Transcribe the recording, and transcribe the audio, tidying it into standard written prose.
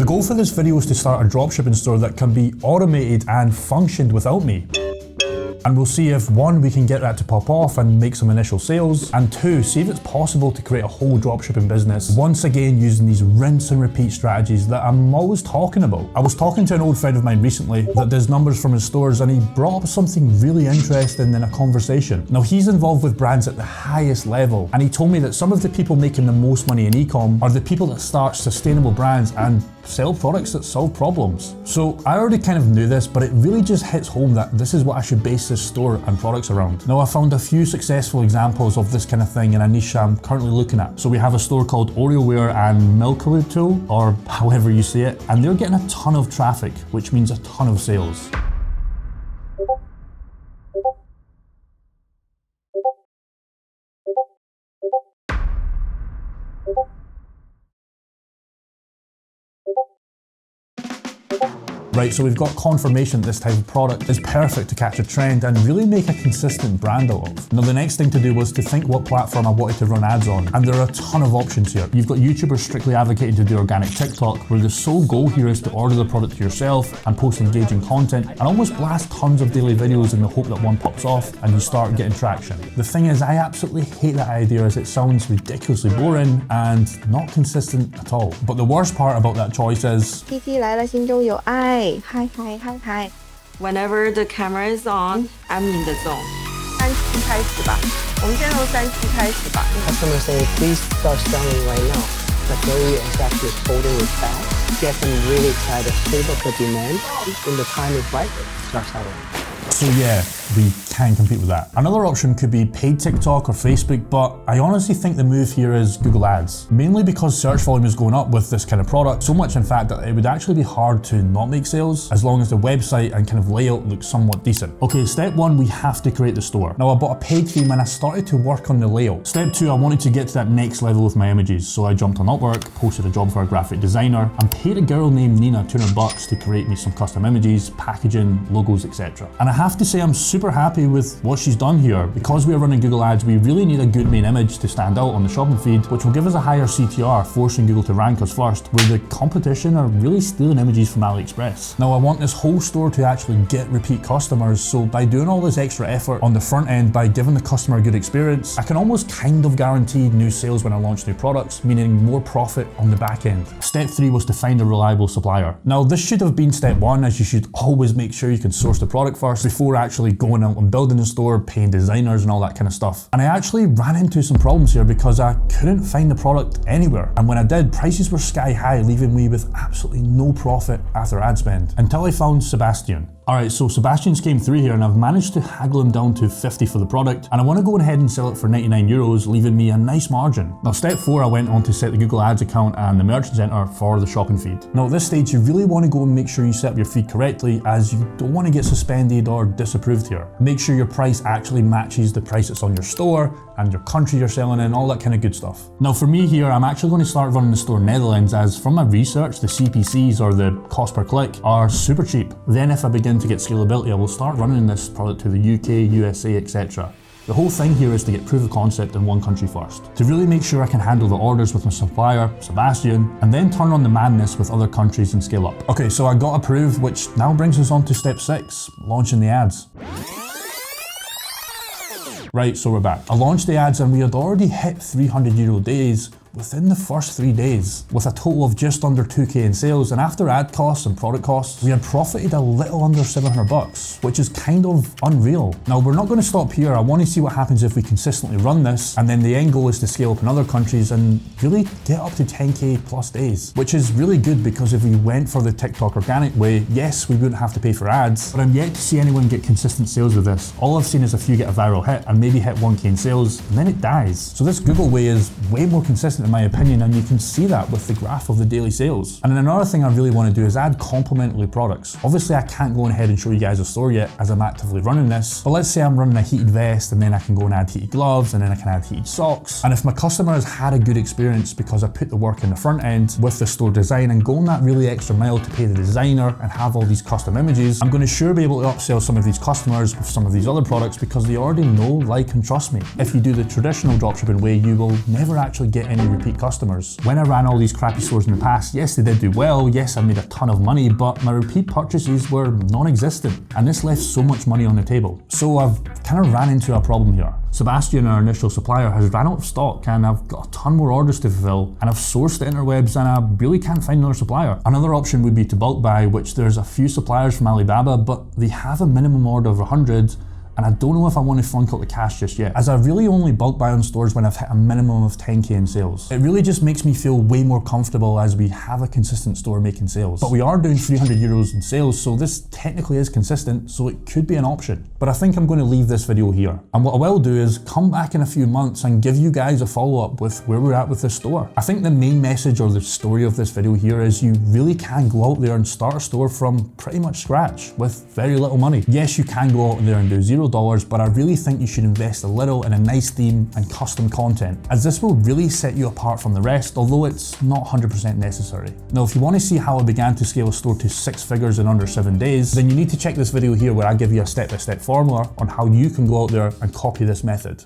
goal for this video is to start a dropshipping store that can be automated and functioned without me. And we'll see if one, we can get that to pop off and make some initial sales, and two, see if it's possible to create a whole dropshipping business, once again using these rinse and repeat strategies that I'm always talking about. I was talking to an old friend of mine recently that does numbers from his stores, and he brought up something really interesting in a conversation. Now, he's involved with brands at the highest level, and he told me that some of the people making the most money in ecom are the people that start sustainable brands and sell products that solve problems. So I already kind of knew this, but it really just hits home that this is what I should base this store and products around. Now, I found a few successful examples of this kind of thing in a niche I'm currently looking at. So we have a store called OreoWare and Milkaluto, or however you say it, and they're getting a ton of traffic, which means a ton of sales. Right, so we've got confirmation that this type of product is perfect to catch a trend and really make a consistent brand out of. Now, the next thing to do was to think what platform I wanted to run ads on, and there are a ton of options here. You've got YouTubers strictly advocating to do organic TikTok, where the sole goal here is to order the product yourself and post engaging content and almost blast tons of daily videos in the hope that one pops off and you start getting traction. The thing is, I absolutely hate that idea as it sounds ridiculously boring and not consistent at all. But the worst part about that choice is TT 来了，心中有爱。Hi, hi, hi, hi. Whenever the camera is on, I'm in the zone. 3期开始吧，我们先从3期开始吧。Customers say, please start selling right now. The Korea is actually holding it back. Get them really excited, build up the demand. When the time is right, start selling. So yeah, we can compete with that. Another option could be paid TikTok or Facebook, but I honestly think the move here is Google Ads. Mainly because search volume is going up with this kind of product, so much in fact that it would actually be hard to not make sales as long as the website and kind of layout looks somewhat decent. Okay, step one, we have to create the store. Now, I bought a paid theme and I started to work on the layout. Step two, I wanted to get to that next level with my images, so I jumped on Upwork, posted a job for a graphic designer, and paid a girl named Nina $200 to create me some custom images, packaging, logos, etc. And I have to say I'm super happy with what she's done here. Because we are running Google Ads, we really need a good main image to stand out on the shopping feed, which will give us a higher CTR, forcing Google to rank us first, where the competition are really stealing images from AliExpress. Now, I want this whole store to actually get repeat customers, so by doing all this extra effort on the front end, by giving the customer a good experience, I can almost kind of guarantee new sales when I launch new products, meaning more profit on the back end. Step three was to find a reliable supplier. Now, this should have been step one, as you should always make sure you can source the product first before actually going out and building the store, paying designers and all that kind of stuff. And I actually ran into some problems here because I couldn't find the product anywhere. And when I did, prices were sky high, leaving me with absolutely no profit after ad spend, until I found Sebastian. Alright, so Sebastian's came through here and I've managed to haggle him down to 50 for the product, and I want to go ahead and sell it for 99 euros, leaving me a nice margin. Now, step four, I went on to set the Google Ads account and the Merchant Center for the shopping feed. Now, at this stage, you really want to go and make sure you set up your feed correctly, as you don't want to get suspended or disapproved here. Make sure your price actually matches the price that's on your store and your country you're selling in, all that kind of good stuff. Now, for me here, I'm actually going to start running the store in Netherlands, as from my research, the CPCs, or the cost per click, are super cheap. Then if I begin to get scalability, I will start running this product to the UK, USA, etc. The whole thing here is to get proof of concept in one country first, to really make sure I can handle the orders with my supplier, Sebastian, and then turn on the madness with other countries and scale up. Okay, so I got approved, which now brings us on to step 6, launching the ads. Right, so we're back. I launched the ads and we had already hit 300 euro days within the first 3 days, with a total of just under 2k in sales, and after ad costs and product costs, we had profited a little under 700 bucks, which is kind of unreal. Now, we're not going to stop here. I want to see what happens if we consistently run this, and then the end goal is to scale up in other countries and really get up to 10k plus days, which is really good, because if we went for the TikTok organic way, yes, we wouldn't have to pay for ads, but I'm yet to see anyone get consistent sales with this. All I've seen is a few get a viral hit and maybe hit 1k in sales, and then it dies. So this Google way is way more consistent in my opinion, and you can see that with the graph of the daily sales. And then another thing I really want to do is add complementary products. Obviously, I can't go ahead and show you guys a store yet, as I'm actively running this, but let's say I'm running a heated vest, and then I can go and add heated gloves, and then I can add heated socks. And if my customer has had a good experience because I put the work in the front end with the store design and going that really extra mile to pay the designer and have all these custom images, I'm going to sure be able to upsell some of these customers with some of these other products, because they already know, like, and trust me. If you do the traditional dropshipping way, you will never actually get any repeat customers. When I ran all these crappy stores in the past, yes, they did do well, yes, I made a ton of money, but my repeat purchases were non-existent, and this left so much money on the table. So I've kind of ran into a problem here. Sebastian, our initial supplier, has ran out of stock, and I've got a ton more orders to fulfill, and I've sourced the interwebs and I really can't find another supplier. Another option would be to bulk buy, which there's a few suppliers from Alibaba, but they have a minimum order of 100, and I don't know if I want to flunk out the cash just yet, as I really only bulk buy on stores when I've hit a minimum of 10k in sales. It really just makes me feel way more comfortable as we have a consistent store making sales. But we are doing 300 euros in sales, so this technically is consistent, so it could be an option. But I think I'm going to leave this video here. And what I will do is come back in a few months and give you guys a follow-up with where we're at with this store. I think the main message or the story of this video here is you really can go out there and start a store from pretty much scratch with very little money. Yes, you can go out there and do $0, but I really think you should invest a little in a nice theme and custom content, as this will really set you apart from the rest, although it's not 100% necessary. Now, if you want to see how I began to scale a store to 6 figures in under 7 days, then you need to check this video here where I give you a step-by-step formula on how you can go out there and copy this method.